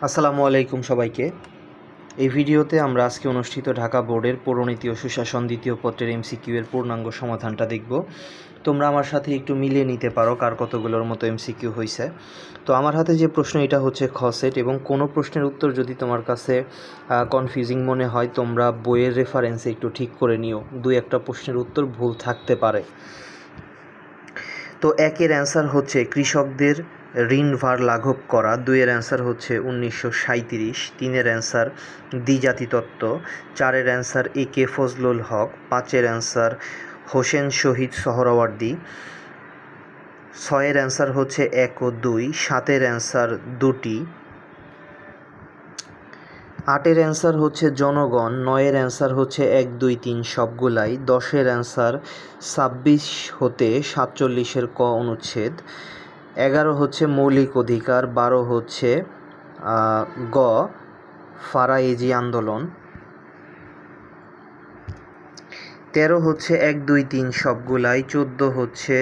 আসসালামু আলাইকুম সবাইকে। এই ভিডিওতে আমরা আজকে অনুষ্ঠিত ঢাকা বোর্ডের পৌরনীতি ও সুশাসন দ্বিতীয় পত্রের এমসিকিউ এর পূর্ণাঙ্গ সমাধানটা দেখব। তোমরা আমার সাথে একটু মিলিয়ে নিতে পারো কার কতগুলোর মতো এমসিকিউ হয়েছে। তো আমার হাতে যে প্রশ্ন এটা হচ্ছে খ সেট, এবং কোনো প্রশ্নের উত্তর যদি তোমার কাছে কনফিউজিং মনে হয় তোমরা বইয়ের রেফারেন্সে একটু ঠিক করে নিও, দুই একটা প্রশ্নের উত্তর ভুল থাকতে পারে। তো একের অ্যান্সার হচ্ছে কৃষকদের ঋণ ভার লাঘব করা, দুইয়ের অ্যান্সার হচ্ছে 1937, তিনের অ্যান্সার দ্বিজাতি তত্ত্ব, চারের অ্যান্সার এ কে ফজলুল হক, পাঁচের অ্যান্সার হোসেন শহীদ সোহরাওয়ার্দী, ছয়ের অ্যান্সার হচ্ছে 1 ও 2, সাতের অ্যান্সার দুটি, আটের অ্যান্সার হচ্ছে জনগণ, নয়ের অ্যান্সার হচ্ছে 1, 2, 3 সবগুলাই, 10-এর অ্যান্সার 26 হতে 47-এর ক অনুচ্ছেদ, 11 হচ্ছে মৌলিক অধিকার, 12 হচ্ছে গ ফারায়েজি আন্দোলন, 13 হচ্ছে 1, 2, 3 সবগুলাই, 14 হচ্ছে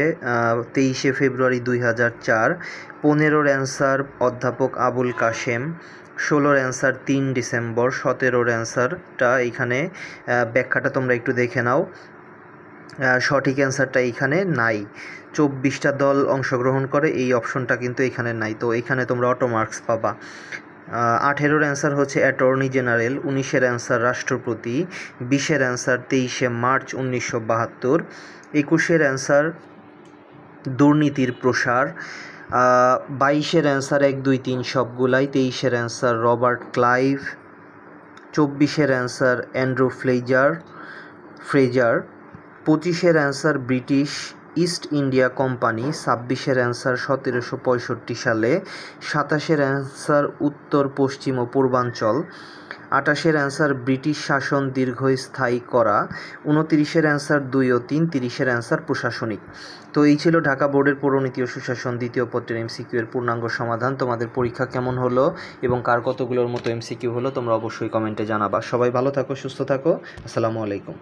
23শে ফেব্রুয়ারি 2004, 15-এর অ্যান্সার অধ্যাপক আবুল কাশেম, 16-এর অ্যান্সার 3 ডিসেম্বর, 17-এর অ্যান্সারটা এইখানে ব্যাখ্যাটা তোমরা একটু দেখে নাও, সঠিক অ্যান্সারটা এইখানে নাই। 24টা দল অংশগ্রহণ করে, এই অপশনটা কিন্তু এখানে নাই, তো এখানে তোমরা অটো মার্কস পাবা। 18-এর অ্যান্সার হচ্ছে অ্যাটর্নি জেনারেল, 19-এর অ্যান্সার রাষ্ট্রপতি, 20-এর অ্যান্সার 23শে মার্চ 1972, 21-এর অ্যান্সার দুর্নীতির প্রসার, 22-এর অ্যান্সার 1, 2, 3 সবগুলাই, 23-এর অ্যান্সার রবার্ট ক্লাইভ, 24-এর অ্যান্সার অ্যান্ড্রু ফ্রেজার, 25-এর answer British East India company, 26-এর অ্যান্সার 1765 সালে, 27-এর অ্যান্সার উত্তর পশ্চিম ও পূর্বাঞ্চল, 28-এর অ্যান্সার ব্রিটিশ শাসন দীর্ঘস্থায়ী করা, 29-এর অ্যান্সার 2 ও 3, 30-এর অ্যান্সার প্রশাসনিক। তো এই ছিল ঢাকা বোর্ডের পৌরনীতি ও সুশাসন দ্বিতীয় পত্রের এমসিকিউ এর পূর্ণাঙ্গ সমাধান। তোমাদের পরীক্ষা কেমন হলো এবং কার কতগুলোর মতো এমসিকিউ হলো তোমরা অবশ্যই কমেন্টে জানাবা। সবাই ভালো থাকো, সুস্থ থাকো। আসসালামু আলাইকুম।